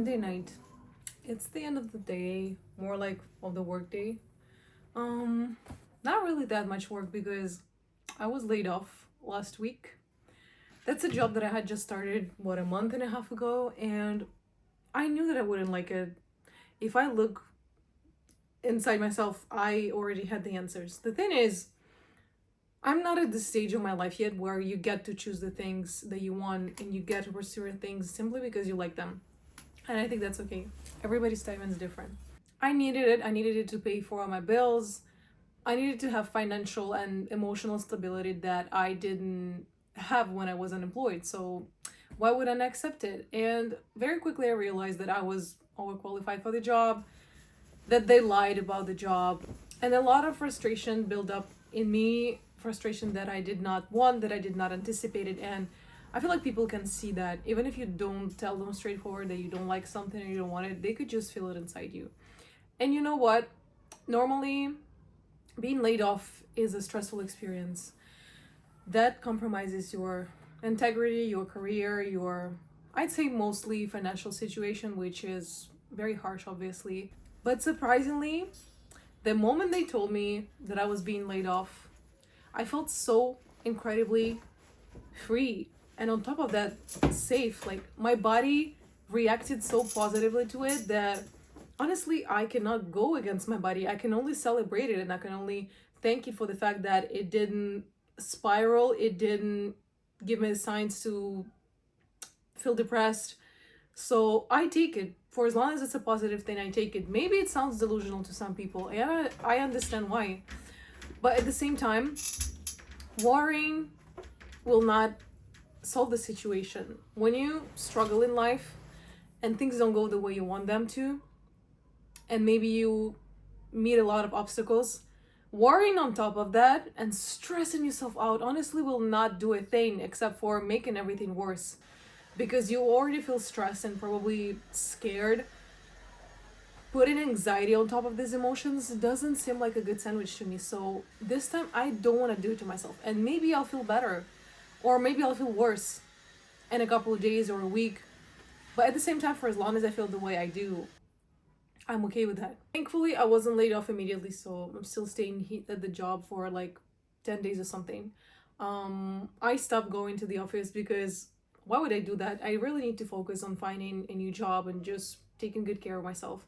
Monday night. It's the end of the day, more like of the work day. Um, Not really that much work because I was laid off last week. That's a job that I had just started, a month and a half ago, and I knew that I wouldn't like it. If I look inside myself, I already had the answers. The thing is, I'm not at the stage of my life yet where you get to choose the things that you want and you get to pursue things simply because you like them. And I think that's okay. Everybody's timing is different. I needed it. I needed it to pay for all my bills. I needed to have financial and emotional stability that I didn't have when I was unemployed. So why would I not accept it? And very quickly I realized that I was overqualified for the job, that they lied about the job, and a lot of frustration built up in me, frustration that I did not want, that I did not anticipate it. And I feel like people can see that even if you don't tell them straightforward that you don't like something or you don't want it, they could just feel it inside you. And you know what? Normally, being laid off is a stressful experience that compromises your integrity, your career, your, I'd say mostly financial situation, which is very harsh, obviously. But surprisingly, the moment they told me that I was being laid off, I felt so incredibly free. And on top of that, safe. Like my body reacted so positively to it that honestly, I cannot go against my body. I can only celebrate it and I can only thank it for the fact that it didn't spiral, it didn't give me signs to feel depressed. So I take it. For as long as it's a positive thing, I take it. Maybe it sounds delusional to some people, and I understand why. But at the same time, worrying will not solve the situation. When you struggle in life and things don't go the way you want them to, and maybe you meet a lot of obstacles, worrying on top of that and stressing yourself out honestly will not do a thing except for making everything worse, because you already feel stressed and probably scared. Putting anxiety on top of these emotions doesn't seem like a good sandwich to me. So this time I don't want to do it to myself, and maybe I'll feel better or maybe I'll feel worse in a couple of days or a week. But at the same time, for as long as I feel the way I do, I'm okay with that. Thankfully, I wasn't laid off immediately, so I'm still staying at the job for like 10 days or something. I stopped going to the office because why would I do that? I really need to focus on finding a new job and just taking good care of myself.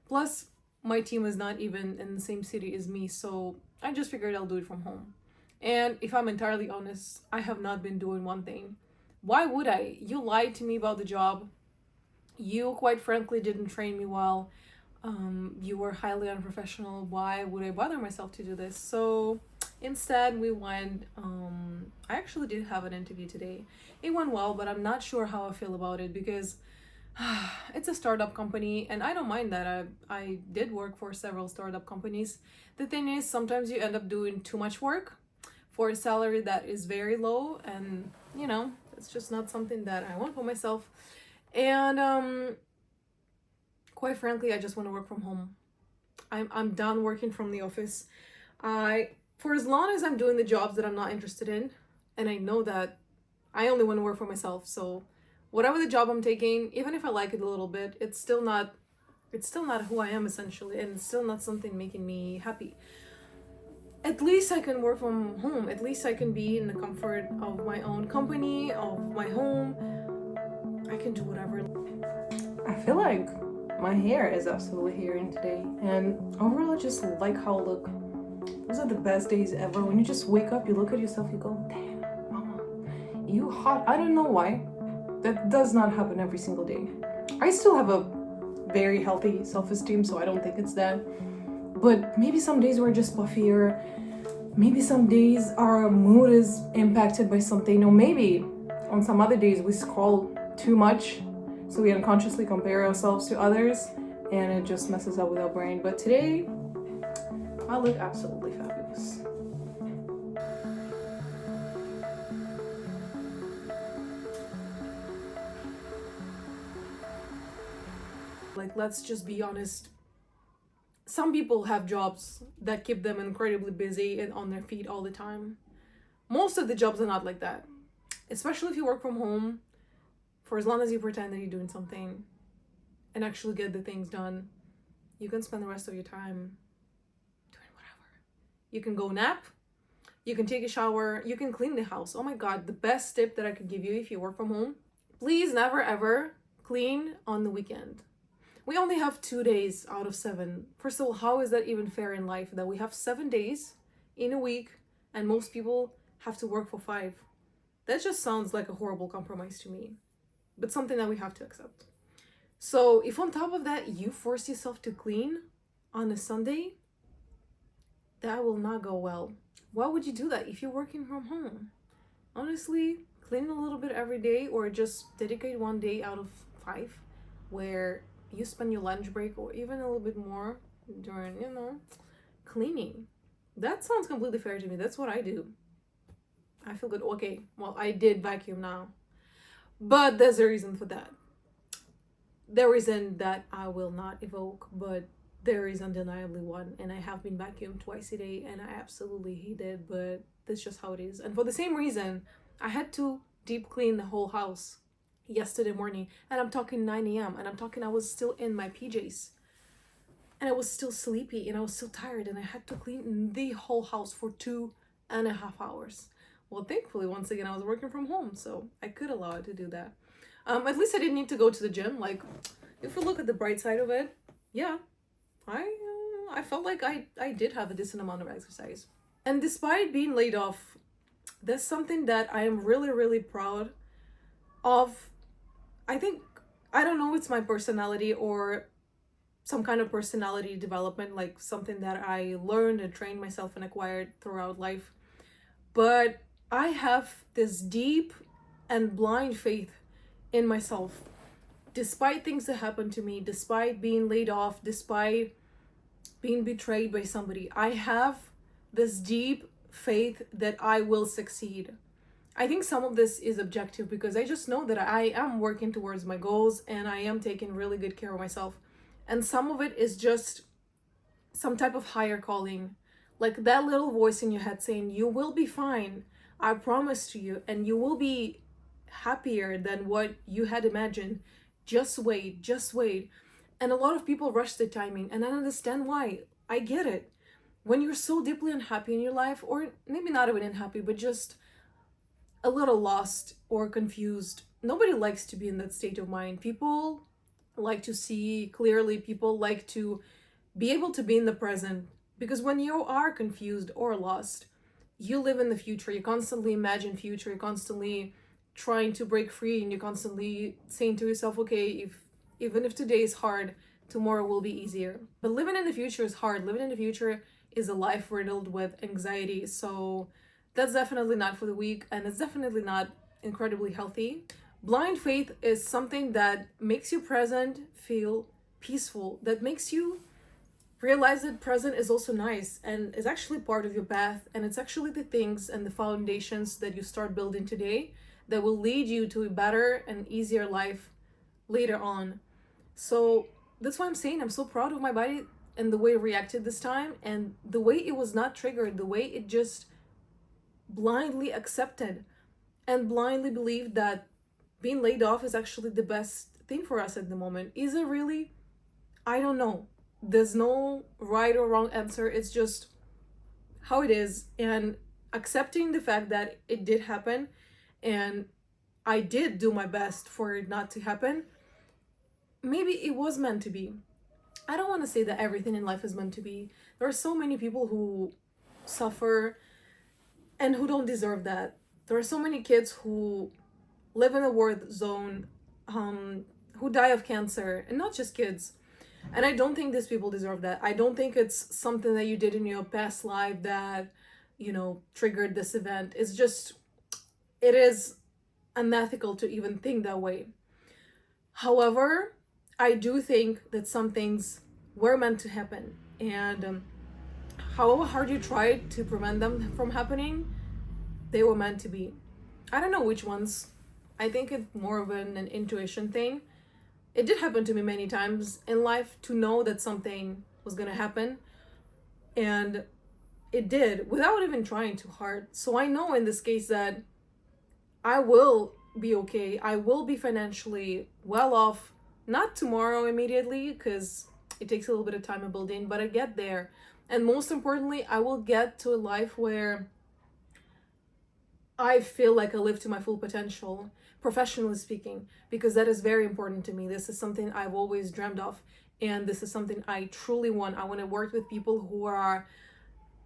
Plus, my team is not even in the same city as me, so I just figured I'll do it from home. And if I'm entirely honest, I have not been doing one thing. Why would I? You lied to me about the job. You, quite frankly, didn't train me well. You were highly unprofessional. Why would I bother myself to do this? So instead, we went. I actually did have an interview today. It went well, but I'm not sure how I feel about it because it's a startup company, and I don't mind that. I did work for several startup companies. The thing is, sometimes you end up doing too much work for a salary that is very low, and it's just not something that I want for myself. And quite frankly, I just want to work from home. I'm done working from the office. For as long as I'm doing the jobs that I'm not interested in, and I know that I only want to work for myself, so whatever the job I'm taking, even if I like it a little bit, it's still not who I am essentially, and it's still not something making me happy. At least I can work from home. At least I can be in the comfort of my own company, of my home. I can do whatever. I feel like my hair is absolutely hearing today, and overall I just like how I look. Those are the best days ever. When you just wake up, you look at yourself, you go, damn, mama, you hot. I don't know why. That does not happen every single day. I still have a very healthy self-esteem, so I don't think it's that. But maybe some days we're just puffier. Maybe some days our mood is impacted by something. Or maybe on some other days we scroll too much, so we unconsciously compare ourselves to others, and it just messes up with our brain. But today, I look absolutely fabulous. Like, let's just be honest. Some people have jobs that keep them incredibly busy and on their feet all the time. Most of the jobs are not like that. Especially if you work from home, for as long as you pretend that you're doing something, and actually get the things done, you can spend the rest of your time doing whatever. You can go nap, you can take a shower, you can clean the house. Oh my God, the best tip that I could give you if you work from home, please never ever clean on the weekend. We only have 2 days out of 7. First of all, how is that even fair in life that we have 7 days in a week and most people have to work for 5? That just sounds like a horrible compromise to me, but something that we have to accept. So if on top of that, you force yourself to clean on a Sunday, that will not go well. Why would you do that if you're working from home? Honestly, clean a little bit every day, or just dedicate 1 day out of 5 where you spend your lunch break or even a little bit more during, cleaning. That sounds completely fair to me. That's what I do. I feel good. Okay, well, I did vacuum now, but there's a reason for that. The reason that I will not evoke, but there is undeniably one, and I have been vacuumed twice a day and I absolutely hate it, but that's just how it is. And for the same reason, I had to deep clean the whole house yesterday morning, and I'm talking 9 a.m. and I'm talking I was still in my PJs and I was still sleepy and I was still tired, and I had to clean the whole house for 2.5 hours. Well, thankfully, once again, I was working from home, so I could allow it to do that. At least I didn't need to go to the gym. Like, if we look at the bright side of it, yeah, I felt like I did have a decent amount of exercise. And despite being laid off, there's something that I am really, really proud of. I think, I don't know, it's my personality or some kind of personality development, like something that I learned and trained myself and acquired throughout life. But I have this deep and blind faith in myself. Despite things that happened to me, despite being laid off, despite being betrayed by somebody, I have this deep faith that I will succeed. I think some of this is objective because I just know that I am working towards my goals and I am taking really good care of myself. And some of it is just some type of higher calling, like that little voice in your head saying, you will be fine, I promise to you, and you will be happier than what you had imagined. Just wait, just wait. And a lot of people rush the timing, and I understand why. I get it. When you're so deeply unhappy in your life, or maybe not even unhappy, but just a little lost or confused, nobody likes to be in that state of mind. People like to see clearly. People like to be able to be in the present, because when you are confused or lost, you live in the future. You constantly imagine future. You're constantly trying to break free, and you're constantly saying to yourself, okay, even if today is hard, tomorrow will be easier. But living in the future is hard. Living in the future is a life riddled with anxiety. So that's definitely not for the weak, and it's definitely not incredibly healthy. Blind faith is something that makes you present feel peaceful, that makes you realize that present is also nice and is actually part of your path, and it's actually the things and the foundations that you start building today that will lead you to a better and easier life later on. So that's why I'm saying I'm so proud of my body and the way it reacted this time, and the way it was not triggered, the way it just blindly accepted and blindly believed that being laid off is actually the best thing for us at the moment. Is it really? I don't know. There's no right or wrong answer. It's just how it is, and accepting the fact that it did happen and I did do my best for it not to happen. Maybe it was meant to be. I don't want to say that everything in life is meant to be. There are so many people who suffer and who don't deserve that. There are so many kids who live in a war zone, who die of cancer, and not just kids. And I don't think these people deserve that. I don't think it's something that you did in your past life that, triggered this event. It's just, it is unethical to even think that way. However, I do think that some things were meant to happen. And however hard you tried to prevent them from happening, they were meant to be. I don't know which ones. I think it's more of an intuition thing. It did happen to me many times in life to know that something was going to happen. And it did without even trying too hard. So I know in this case that I will be okay. I will be financially well off not tomorrow immediately, because it takes a little bit of time to build in, but I get there. And most importantly, I will get to a life where I feel like I live to my full potential, professionally speaking, because that is very important to me. This is something I've always dreamed of, and this is something I truly want. I want to work with people who are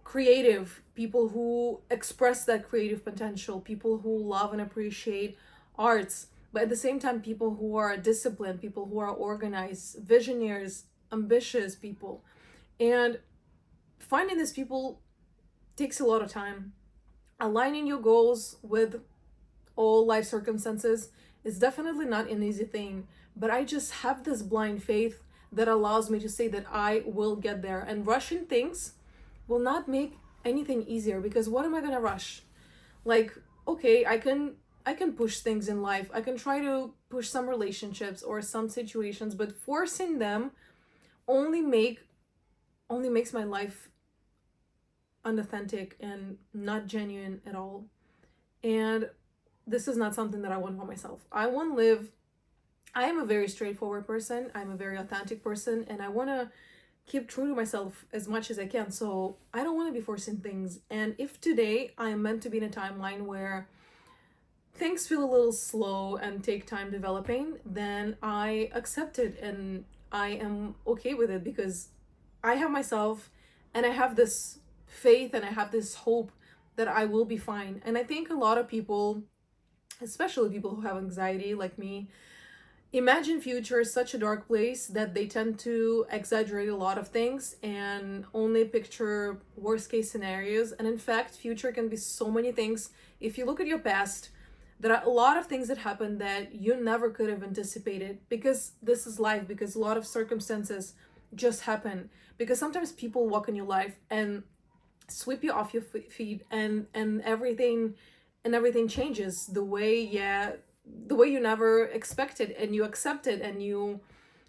creative, people who express that creative potential, people who love and appreciate arts, but at the same time, people who are disciplined, people who are organized, visionaries, ambitious people. And finding these people takes a lot of time. Aligning your goals with all life circumstances is definitely not an easy thing, but I just have this blind faith that allows me to say that I will get there. And rushing things will not make anything easier, because what am I going to rush? Like, okay, I can push things in life. I can try to push some relationships or some situations, but forcing them only makes my life unauthentic and not genuine at all. And this is not something that I want for myself. I want to live, I am a very straightforward person. I'm a very authentic person, and I want to keep true to myself as much as I can. So I don't want to be forcing things. And if today I am meant to be in a timeline where things feel a little slow and take time developing, then I accept it and I am okay with it, because I have myself and I have this faith and I have this hope that I will be fine. And I think a lot of people, especially people who have anxiety like me, imagine future is such a dark place that they tend to exaggerate a lot of things and only picture worst case scenarios. And in fact, future can be so many things. If you look at your past, there are a lot of things that happen that you never could have anticipated, because this is life, because a lot of circumstances just happen, because sometimes people walk in your life and sweep you off your feet, and everything changes the way, the way you never expected, and you accept it and you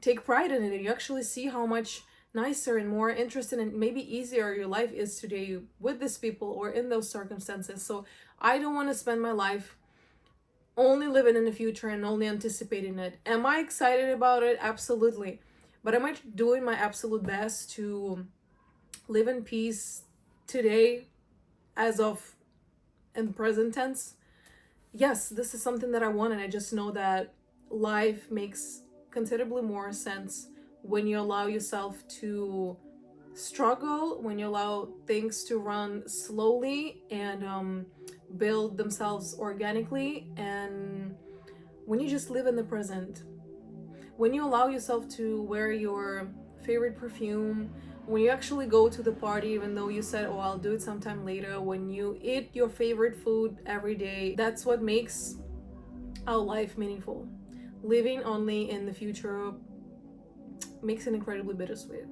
take pride in it, and you actually see how much nicer and more interesting and maybe easier your life is today with these people or in those circumstances. So I don't want to spend my life only living in the future and only anticipating it. Am I excited about it? Absolutely. But am I doing my absolute best to live in peace today, as of in present tense? Yes, this is something that I want, and I just know that life makes considerably more sense when you allow yourself to struggle, when you allow things to run slowly and build themselves organically, and when you just live in the present, when you allow yourself to wear your favorite perfume, when you actually go to the party even though you said, oh, I'll do it sometime later, when you eat your favorite food every day, that's what makes our life meaningful. Living only in the future makes it incredibly bittersweet.